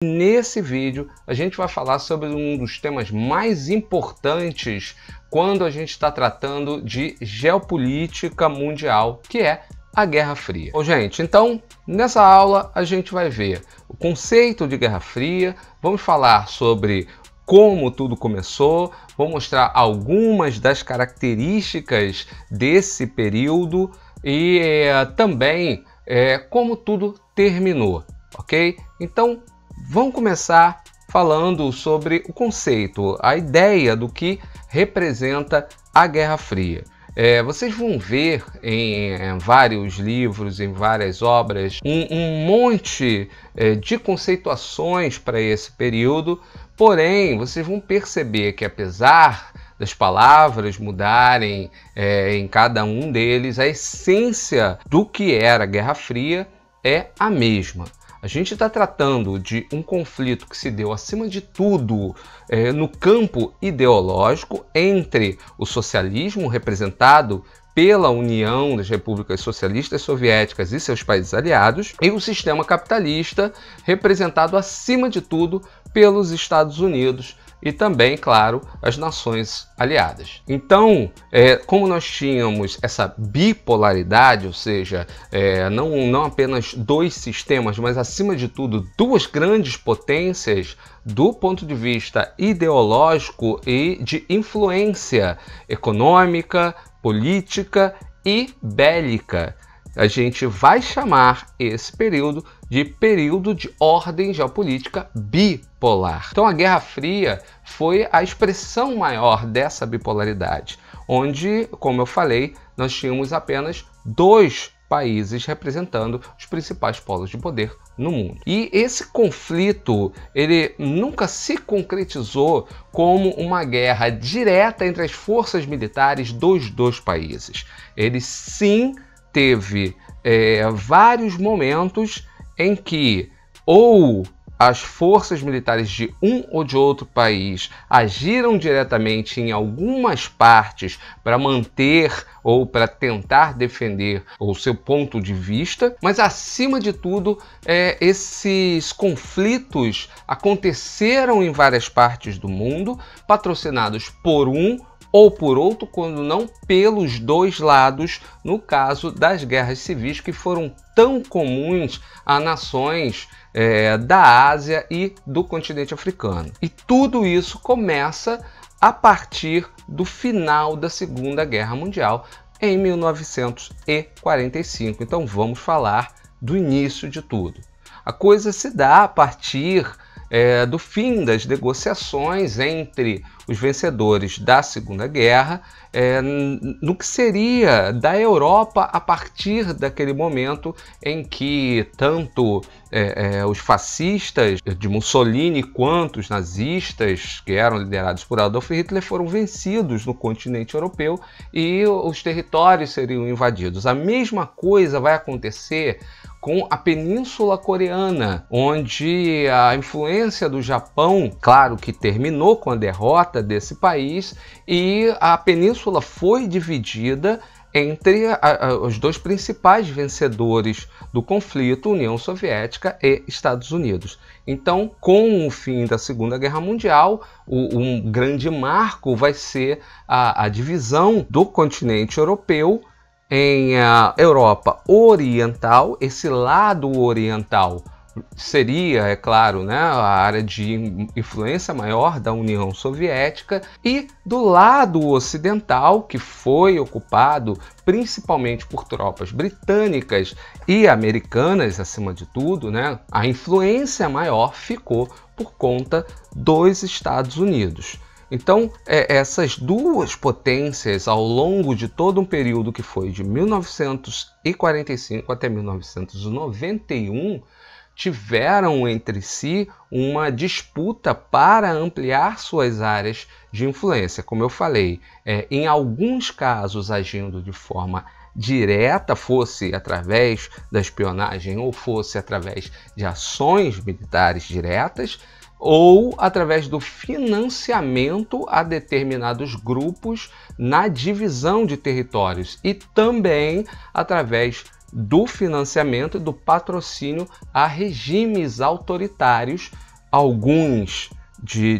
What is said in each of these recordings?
Nesse vídeo a gente vai falar sobre um dos temas mais importantes quando a gente está tratando de geopolítica mundial, que é a Guerra Fria. Bom, gente, então nessa aula a gente vai ver o conceito de Guerra Fria, vamos falar sobre como tudo começou, vou mostrar algumas das características desse período e também como tudo terminou, ok? Então vamos começar falando sobre o conceito, a ideia do que representa a Guerra Fria. Vocês vão ver em vários livros, em várias obras, um monte de conceituações para esse período, porém vocês vão perceber que apesar das palavras mudarem em cada um deles, a essência do que era a Guerra Fria é a mesma. A gente está tratando de um conflito que se deu, acima de tudo, no campo ideológico entre o socialismo, representado pela União das Repúblicas Socialistas Soviéticas e seus países aliados, e o sistema capitalista, representado, acima de tudo, pelos Estados Unidos e também, claro, as nações aliadas. Então, como nós tínhamos essa bipolaridade, ou seja, não apenas dois sistemas, mas acima de tudo duas grandes potências do ponto de vista ideológico e de influência econômica, política e bélica, a gente vai chamar esse período de ordem geopolítica bipolar. Então a Guerra Fria foi a expressão maior dessa bipolaridade, onde, como eu falei, nós tínhamos apenas dois países representando os principais polos de poder no mundo. E esse conflito, ele nunca se concretizou como uma guerra direta entre as forças militares dos dois países. Ele sim teve vários momentos em que ou as forças militares de um ou de outro país agiram diretamente em algumas partes para manter ou para tentar defender o seu ponto de vista, mas acima de tudo, esses conflitos aconteceram em várias partes do mundo, patrocinados por um ou por outro, quando não pelos dois lados, no caso das guerras civis que foram tão comuns a nações da Ásia e do continente africano. E tudo isso começa a partir do final da Segunda Guerra Mundial, em 1945. Então vamos falar do início de tudo. A coisa se dá a partir do fim das negociações entre os vencedores da Segunda Guerra, no que seria da Europa a partir daquele momento em que tanto os fascistas de Mussolini quanto os nazistas, que eram liderados por Adolf Hitler, foram vencidos no continente europeu e os territórios seriam invadidos. A mesma coisa vai acontecer com a Península Coreana, onde a influência do Japão, claro que terminou com a derrota desse país, e a península foi dividida entre os dois principais vencedores do conflito, União Soviética e Estados Unidos. Então, com o fim da Segunda Guerra Mundial, um grande marco vai ser a divisão do continente europeu em Europa Oriental. Esse lado oriental seria, é claro, a área de influência maior da União Soviética, e do lado ocidental, que foi ocupado principalmente por tropas britânicas e americanas, acima de tudo, a influência maior ficou por conta dos Estados Unidos. Então, essas duas potências, ao longo de todo um período que foi de 1945 até 1991, tiveram entre si uma disputa para ampliar suas áreas de influência. Como eu falei, em alguns casos agindo de forma direta, fosse através da espionagem ou fosse através de ações militares diretas, ou através do financiamento a determinados grupos na divisão de territórios, e também através do financiamento e do patrocínio a regimes autoritários alguns de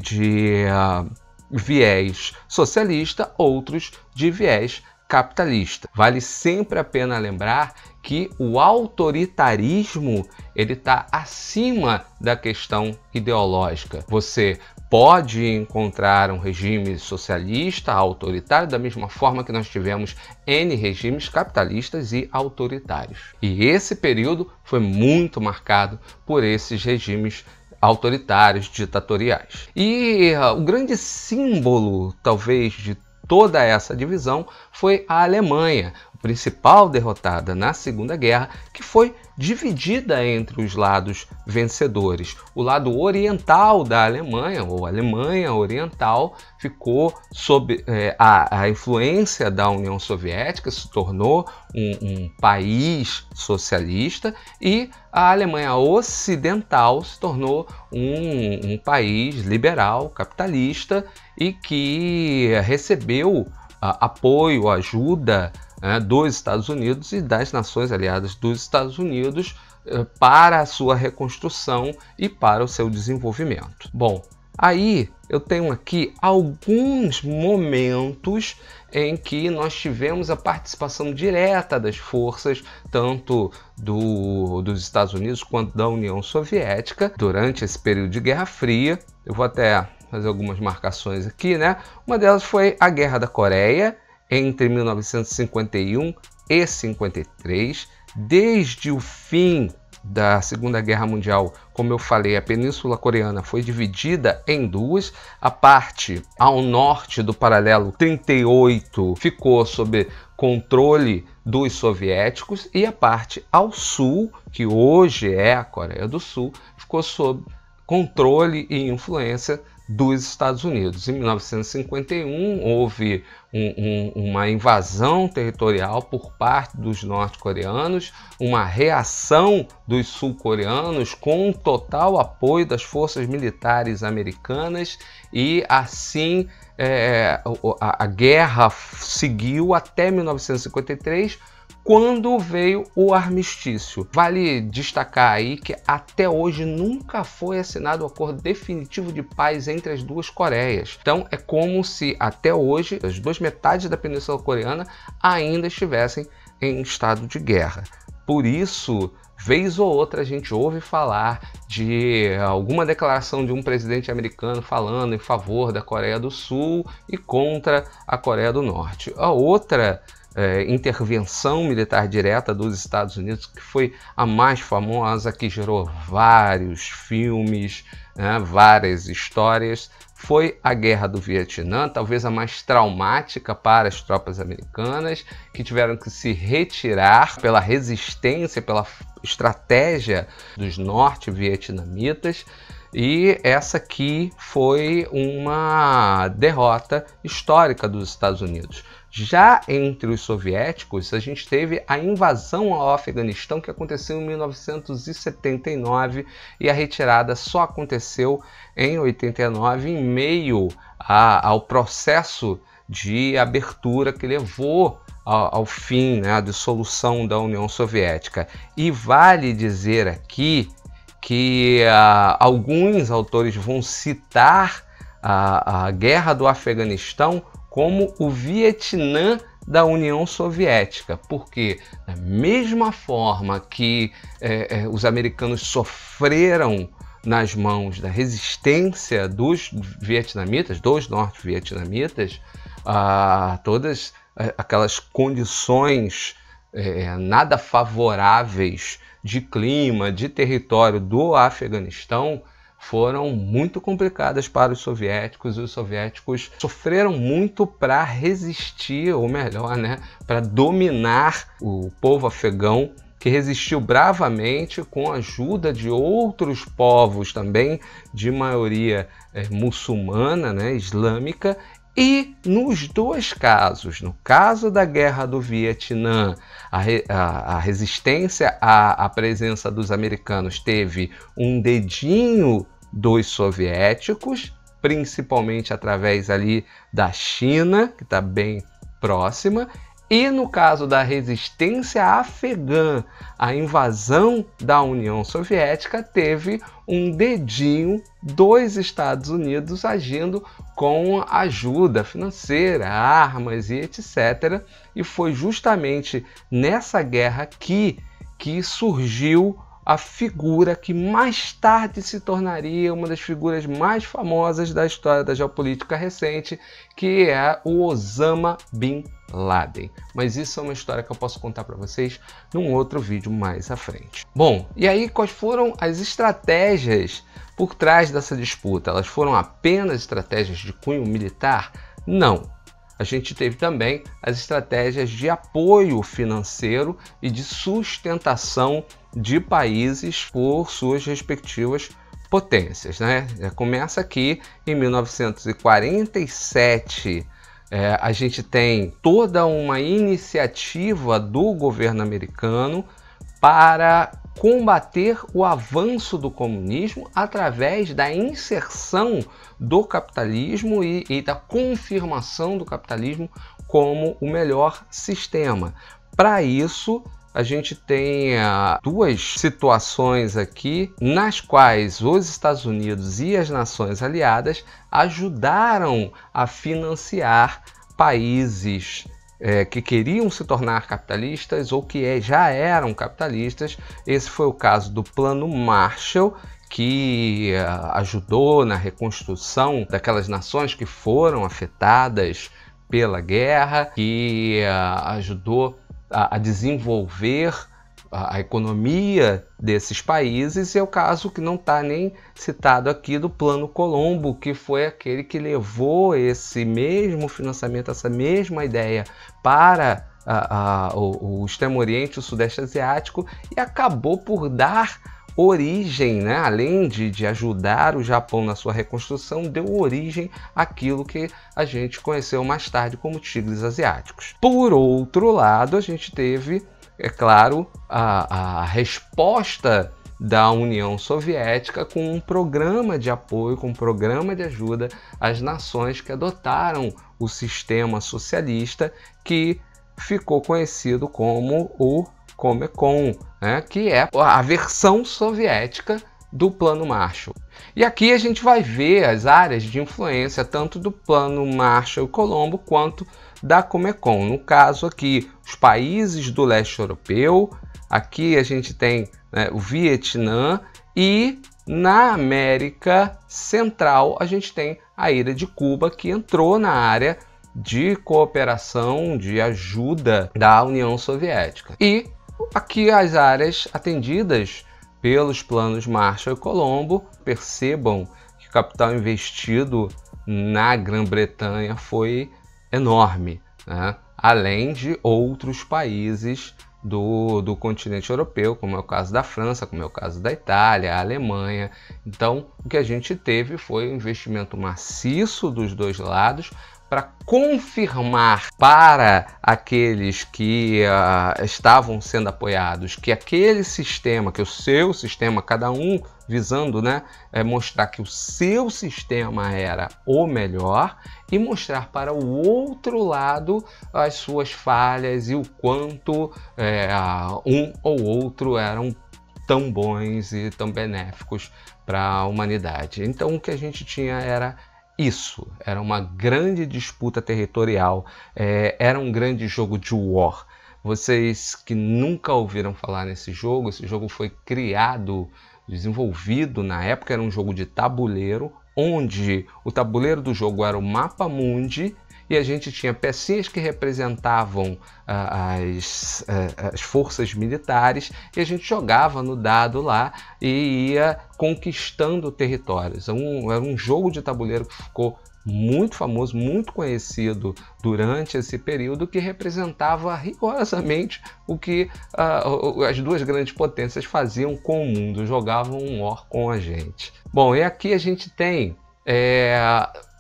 viés socialista, outros de viés capitalista. Vale sempre a pena lembrar que o autoritarismo ele está acima da questão ideológica. Você pode encontrar um regime socialista, autoritário, da mesma forma que nós tivemos N regimes capitalistas e autoritários. E esse período foi muito marcado por esses regimes autoritários, ditatoriais. E o grande símbolo, talvez, de toda essa divisão foi a Alemanha, a principal derrotada na Segunda Guerra, que foi dividida entre os lados vencedores. O lado oriental da Alemanha, ou Alemanha Oriental, ficou sob a influência da União Soviética, se tornou um país socialista, e a Alemanha Ocidental se tornou um país liberal, capitalista, e que recebeu apoio, ajuda dos Estados Unidos e das nações aliadas dos Estados Unidos para a sua reconstrução e para o seu desenvolvimento. Bom, aí eu tenho aqui alguns momentos em que nós tivemos a participação direta das forças, tanto dos Estados Unidos quanto da União Soviética, durante esse período de Guerra Fria. Eu vou até fazer algumas marcações aqui, né? Uma delas foi a Guerra da Coreia, entre 1951 e 53. Desde o fim da Segunda Guerra Mundial, como eu falei, a Península Coreana foi dividida em duas. A parte ao norte do paralelo 38 ficou sob controle dos soviéticos e a parte ao sul, que hoje é a Coreia do Sul, ficou sob controle e influência dos Estados Unidos. Em 1951 houve uma invasão territorial por parte dos norte-coreanos, uma reação dos sul-coreanos com total apoio das forças militares americanas, e assim a guerra seguiu até 1953, quando veio o armistício. Vale destacar aí que até hoje nunca foi assinado o acordo definitivo de paz entre as duas Coreias. Então é como se até hoje as duas metades da Península Coreana ainda estivessem em estado de guerra. Por isso, vez ou outra a gente ouve falar de alguma declaração de um presidente americano falando em favor da Coreia do Sul e contra a Coreia do Norte. A outra intervenção militar direta dos Estados Unidos, que foi a mais famosa, que gerou vários filmes, várias histórias, foi a Guerra do Vietnã, talvez a mais traumática para as tropas americanas, que tiveram que se retirar pela resistência, pela estratégia dos norte-vietnamitas. E essa aqui foi uma derrota histórica dos Estados Unidos. Já entre os soviéticos, a gente teve a invasão ao Afeganistão, que aconteceu em 1979, e a retirada só aconteceu em 89, em meio ao processo de abertura que levou ao fim, a dissolução da União Soviética. E vale dizer aqui que alguns autores vão citar a Guerra do Afeganistão como o Vietnã da União Soviética, porque da mesma forma que os americanos sofreram nas mãos da resistência dos vietnamitas, dos norte-vietnamitas, todas aquelas condições nada favoráveis de clima, de território do Afeganistão foram muito complicadas para os soviéticos, e os soviéticos sofreram muito para resistir, ou melhor, para dominar o povo afegão, que resistiu bravamente com a ajuda de outros povos também de maioria muçulmana, islâmica. E nos dois casos, no caso da Guerra do Vietnã, a resistência à presença dos americanos teve um dedinho dos soviéticos, principalmente através ali da China, que está bem próxima, E no caso da resistência afegã à invasão da União Soviética, teve um dedinho dos Estados Unidos agindo com ajuda financeira, armas e etc. E foi justamente nessa guerra que surgiu a figura que mais tarde se tornaria uma das figuras mais famosas da história da geopolítica recente, que é o Osama Bin Laden. Mas isso é uma história que eu posso contar para vocês num outro vídeo mais à frente. Bom, e aí quais foram as estratégias por trás dessa disputa? Elas foram apenas estratégias de cunho militar? Não. A gente teve também as estratégias de apoio financeiro e de sustentação de países por suas respectivas potências, né? Começa aqui em 1947, a gente tem toda uma iniciativa do governo americano para combater o avanço do comunismo através da inserção do capitalismo e da confirmação do capitalismo como o melhor sistema. Para isso, a gente tem duas situações aqui nas quais os Estados Unidos e as nações aliadas ajudaram a financiar países que queriam se tornar capitalistas ou que já eram capitalistas. Esse foi o caso do Plano Marshall, que ajudou na reconstrução daquelas nações que foram afetadas pela guerra, que ajudou a desenvolver a economia desses países. É o caso que não está nem citado aqui do Plano Colombo, que foi aquele que levou esse mesmo financiamento, essa mesma ideia para o Extremo Oriente, o Sudeste Asiático, e acabou por dar origem, né? Além de ajudar o Japão na sua reconstrução, deu origem àquilo que a gente conheceu mais tarde como tigres asiáticos. Por outro lado, a gente teve, é claro, a resposta da União Soviética com um programa de apoio, com um programa de ajuda às nações que adotaram o sistema socialista, que ficou conhecido como o Comecon, né, que é a versão soviética do Plano Marshall. E aqui a gente vai ver as áreas de influência tanto do Plano Marshall Colombo quanto da Comecon. No caso aqui, os países do leste europeu, aqui a gente tem, né, o Vietnã, e na América Central a gente tem a ilha de Cuba, que entrou na área de cooperação, de ajuda da União Soviética. E aqui as áreas atendidas pelos planos Marshall e Colombo. Percebam que o capital investido na Grã-Bretanha foi enorme, né? Além de outros países do continente europeu, como é o caso da França, como é o caso da Itália, a Alemanha. Então, o que a gente teve foi um investimento maciço dos dois lados para confirmar para aqueles que estavam sendo apoiados que aquele sistema, que o seu sistema, cada um visando, né, mostrar que o seu sistema era o melhor, e mostrar para o outro lado as suas falhas e o quanto um ou outro eram tão bons e tão benéficos para a humanidade. Então o que a gente tinha era isso, era uma grande disputa territorial, era um grande jogo de war. Vocês que nunca ouviram falar nesse jogo, esse jogo foi criado, desenvolvido na época, era um jogo de tabuleiro, onde o tabuleiro do jogo era o mapa mundi, e a gente tinha pecinhas que representavam as forças militares, e a gente jogava no dado lá e ia conquistando territórios. Era um jogo de tabuleiro que ficou muito famoso, muito conhecido durante esse período, que representava rigorosamente o que as duas grandes potências faziam com o mundo, jogavam um war com a gente. Bom, e aqui a gente tem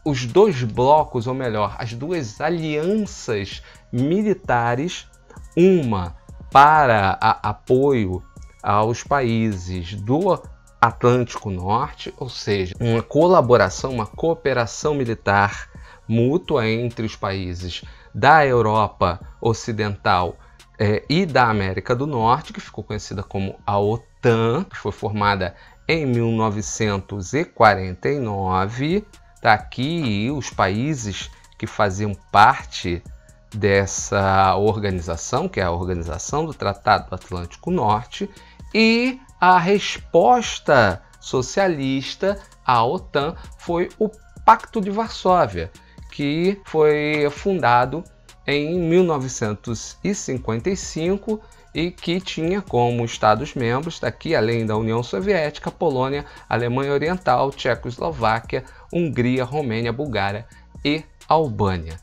os dois blocos, ou melhor, as duas alianças militares, uma para apoio aos países do Atlântico Norte, ou seja, uma colaboração, uma cooperação militar mútua entre os países da Europa Ocidental e da América do Norte, que ficou conhecida como a OTAN, que foi formada em 1949. Tá aqui os países que faziam parte dessa organização, que é a Organização do Tratado do Atlântico Norte, e a resposta socialista à OTAN foi o Pacto de Varsóvia, que foi fundado em 1955 e que tinha como Estados-membros, daqui além da União Soviética, Polônia, Alemanha Oriental, Tchecoslováquia, Hungria, Romênia, Bulgária e Albânia.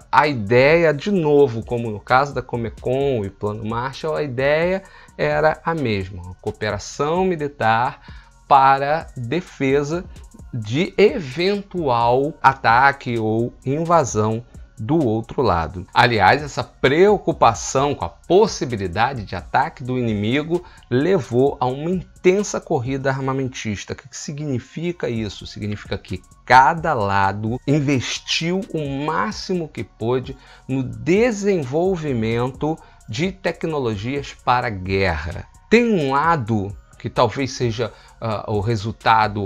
A ideia, de novo, como no caso da Comecon e Plano Marshall, a ideia era a mesma: cooperação militar para defesa de eventual ataque ou invasão do outro lado. Aliás, essa preocupação com a possibilidade de ataque do inimigo levou a uma intensa corrida armamentista. O que significa isso? Significa que cada lado investiu o máximo que pôde no desenvolvimento de tecnologias para a guerra. Tem um lado que talvez seja o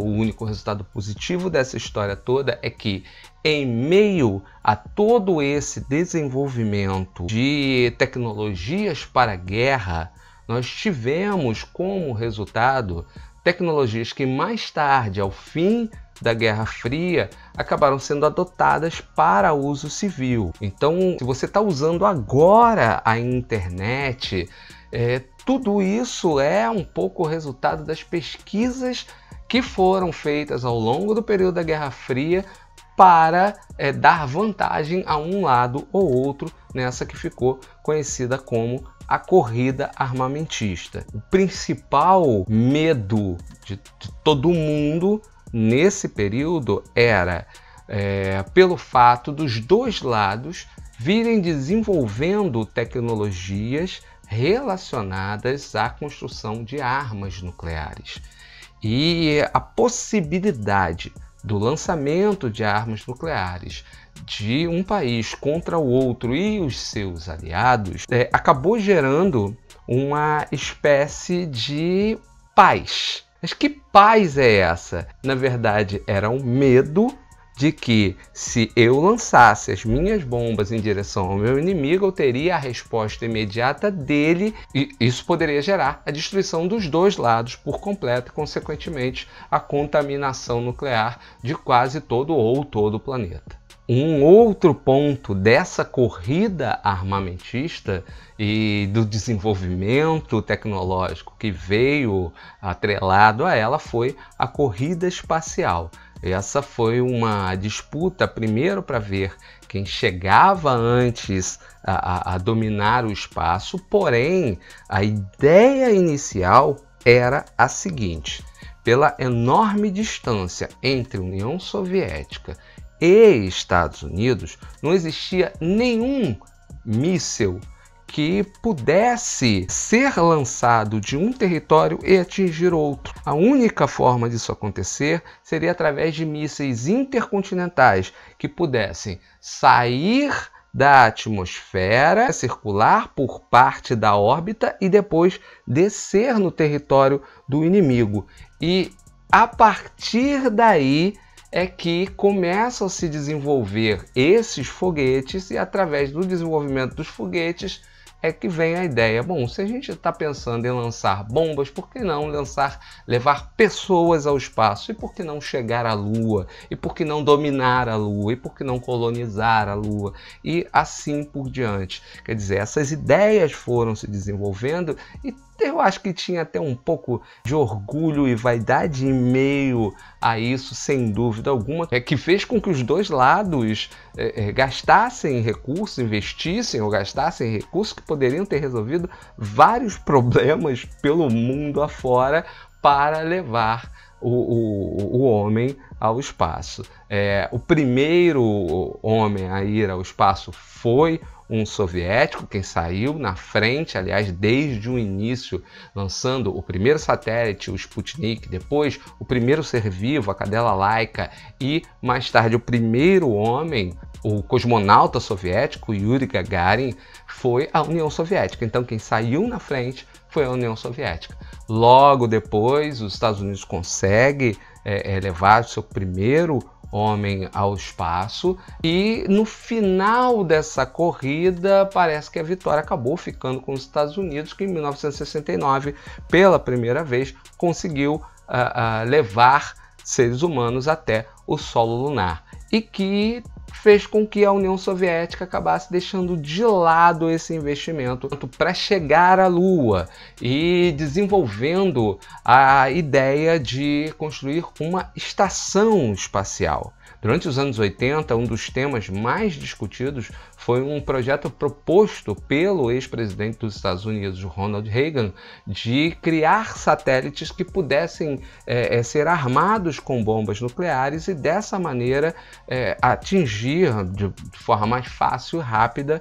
único resultado positivo dessa história toda, é que em meio a todo esse desenvolvimento de tecnologias para a guerra, nós tivemos como resultado tecnologias que mais tarde, ao fim da Guerra Fria, acabaram sendo adotadas para uso civil. Então, se você está usando agora a internet, tudo isso é um pouco o resultado das pesquisas que foram feitas ao longo do período da Guerra Fria para dar vantagem a um lado ou outro nessa que ficou conhecida como a corrida armamentista. O principal medo de todo mundo nesse período era pelo fato dos dois lados virem desenvolvendo tecnologias relacionadas à construção de armas nucleares. E a possibilidade do lançamento de armas nucleares de um país contra o outro e os seus aliados acabou gerando uma espécie de paz. Mas que paz é essa? Na verdade, era um medo de que, se eu lançasse as minhas bombas em direção ao meu inimigo, eu teria a resposta imediata dele, e isso poderia gerar a destruição dos dois lados por completo e, consequentemente, a contaminação nuclear de quase todo o planeta. Um outro ponto dessa corrida armamentista e do desenvolvimento tecnológico que veio atrelado a ela foi a corrida espacial. Essa foi uma disputa, primeiro, para ver quem chegava antes a dominar o espaço, porém, a ideia inicial era a seguinte: pela enorme distância entre União Soviética e Estados Unidos, não existia nenhum míssil que pudesse ser lançado de um território e atingir outro. A única forma disso acontecer seria através de mísseis intercontinentais que pudessem sair da atmosfera, circular por parte da órbita e depois descer no território do inimigo. E a partir daí é que começam a se desenvolver esses foguetes, e através do desenvolvimento dos foguetes é que vem a ideia: bom, se a gente está pensando em lançar bombas, por que não levar pessoas ao espaço? E por que não chegar à Lua? E por que não dominar a Lua? E por que não colonizar a Lua? E assim por diante. Quer dizer, essas ideias foram se desenvolvendo, e eu acho que tinha até um pouco de orgulho e vaidade em meio a isso, sem dúvida alguma, que fez com que os dois lados gastassem recursos, investissem ou gastassem recursos que poderiam ter resolvido vários problemas pelo mundo afora para levar o homem ao espaço. O primeiro homem a ir ao espaço foi um soviético, quem saiu na frente, aliás, desde o início, lançando o primeiro satélite, o Sputnik, depois o primeiro ser vivo, a cadela Laika, e mais tarde o primeiro homem, o cosmonauta soviético, Yuri Gagarin, foi a União Soviética. Então quem saiu na frente foi a União Soviética. Logo depois, os Estados Unidos conseguem levar o seu primeiro homem ao espaço, e no final dessa corrida parece que a vitória acabou ficando com os Estados Unidos, que em 1969, pela primeira vez, conseguiu levar seres humanos até o solo lunar, e que fez com que a União Soviética acabasse deixando de lado esse investimento para chegar à Lua e desenvolvendo a ideia de construir uma estação espacial. Durante os anos 80, um dos temas mais discutidos foi um projeto proposto pelo ex-presidente dos Estados Unidos, Ronald Reagan, de criar satélites que pudessem ser armados com bombas nucleares e dessa maneira atingir de forma mais fácil e rápida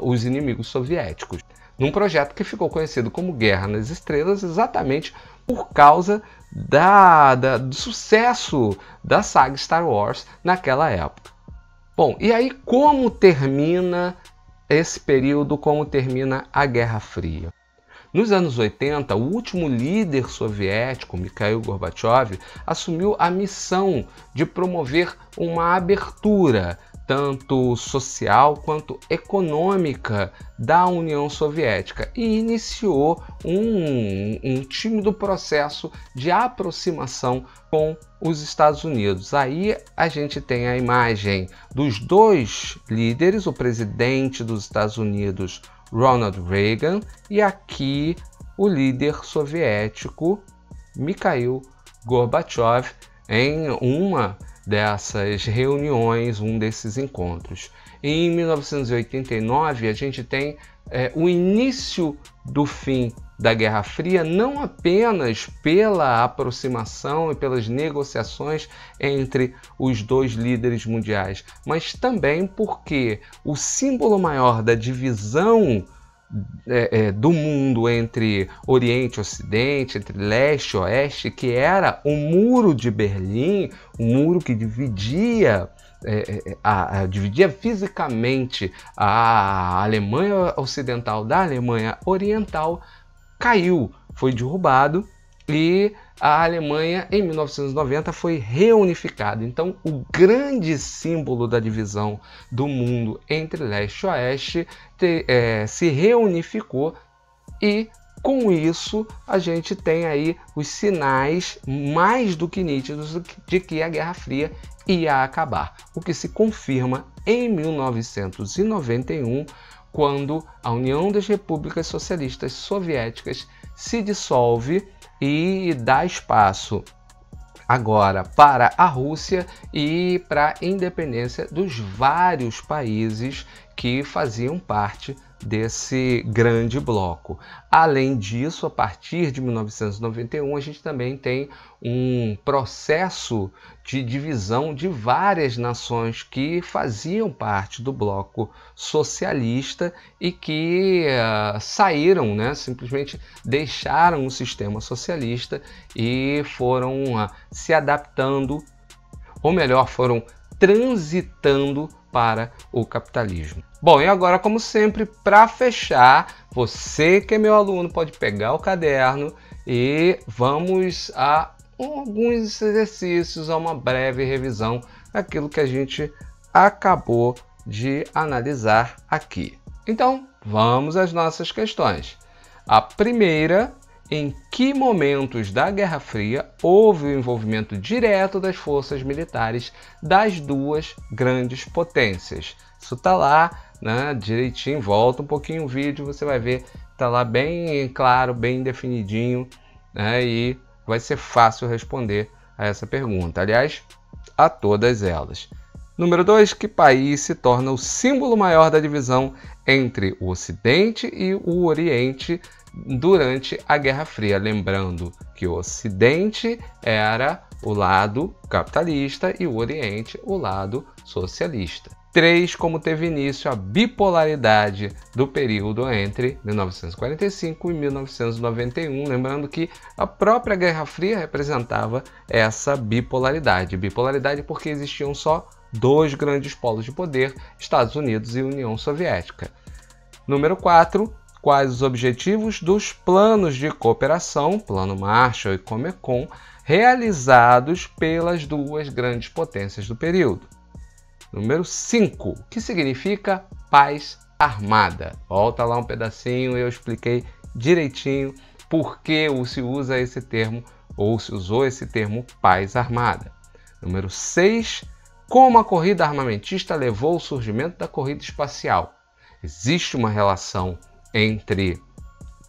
os inimigos soviéticos. Num projeto que ficou conhecido como Guerra nas Estrelas, exatamente por causa do sucesso da saga Star Wars naquela época. Bom, e aí como termina esse período, como termina a Guerra Fria? Nos anos 80, o último líder soviético, Mikhail Gorbachev, assumiu a missão de promover uma abertura tanto social quanto econômica da União Soviética e iniciou um tímido processo de aproximação com os Estados Unidos. Aí a gente tem a imagem dos dois líderes, o presidente dos Estados Unidos, Ronald Reagan, e aqui o líder soviético, Mikhail Gorbachev, em uma dessas reuniões, um desses encontros. Em 1989, a gente tem o início do fim da Guerra Fria, não apenas pela aproximação e pelas negociações entre os dois líderes mundiais, mas também porque o símbolo maior da divisão do mundo entre Oriente e Ocidente, entre Leste e Oeste, que era o Muro de Berlim, o muro que dividia fisicamente a Alemanha Ocidental da Alemanha Oriental, caiu, foi derrubado, e a Alemanha em 1990 foi reunificada. Então o grande símbolo da divisão do mundo entre leste e oeste se reunificou, e com isso a gente tem aí os sinais mais do que nítidos de que a Guerra Fria ia acabar, o que se confirma em 1991, quando a União das Repúblicas Socialistas Soviéticas se dissolve e dá espaço agora para a Rússia e para a independência dos vários países que faziam parte desse grande bloco. Além disso, a partir de 1991, a gente também tem um processo de divisão de várias nações que faziam parte do bloco socialista e que saíram, simplesmente deixaram o sistema socialista e foram se adaptando, ou melhor, foram transitando para o capitalismo. Bom, e agora, como sempre, para fechar, você que é meu aluno pode pegar o caderno e vamos a alguns exercícios, a uma breve revisão daquilo que a gente acabou de analisar aqui. Então, vamos às nossas questões. A primeira: em que momentos da Guerra Fria houve o envolvimento direto das forças militares das duas grandes potências? Isso está lá, direitinho, volta um pouquinho o vídeo, você vai ver, está lá bem claro, bem definidinho, e vai ser fácil responder a essa pergunta. Aliás, a todas elas. Número 2, que país se torna o símbolo maior da divisão entre o Ocidente e o Oriente durante a Guerra Fria? Lembrando que o Ocidente era o lado capitalista e o Oriente o lado socialista. 3, como teve início a bipolaridade do período entre 1945 e 1991, lembrando que a própria Guerra Fria representava essa bipolaridade. Bipolaridade porque existiam só dois grandes polos de poder, Estados Unidos e União Soviética. Número 4, quais os objetivos dos planos de cooperação, Plano Marshall e Comecon, realizados pelas duas grandes potências do período. Número 5, que significa paz armada. Volta lá um pedacinho, eu expliquei direitinho por que se usa esse termo, ou se usou esse termo paz armada. Número 6, como a corrida armamentista levou ao surgimento da corrida espacial. Existe uma relação entre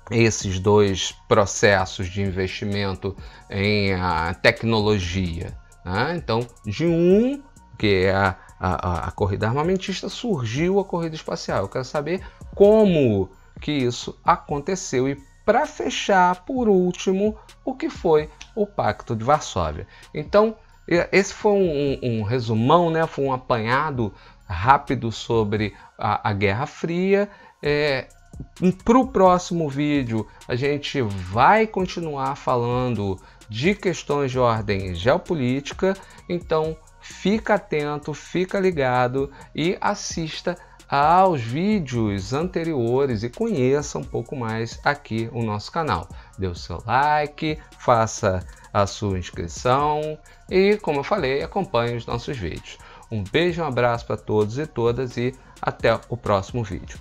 esses dois processos de investimento em tecnologia, né? Então, de um, que é a corrida armamentista, surgiu a corrida espacial. Eu quero saber como que isso aconteceu. E para fechar, por último, o que foi o Pacto de Varsóvia. Então, esse foi um resumão, né? Foi um apanhado rápido sobre a Guerra Fria. Para o próximo vídeo, a gente vai continuar falando de questões de ordem geopolítica. Então, fica atento, fica ligado e assista aos vídeos anteriores e conheça um pouco mais aqui o nosso canal. Dê o seu like, faça a sua inscrição e, como eu falei, acompanhe os nossos vídeos. Um beijo, um abraço para todos e todas e até o próximo vídeo.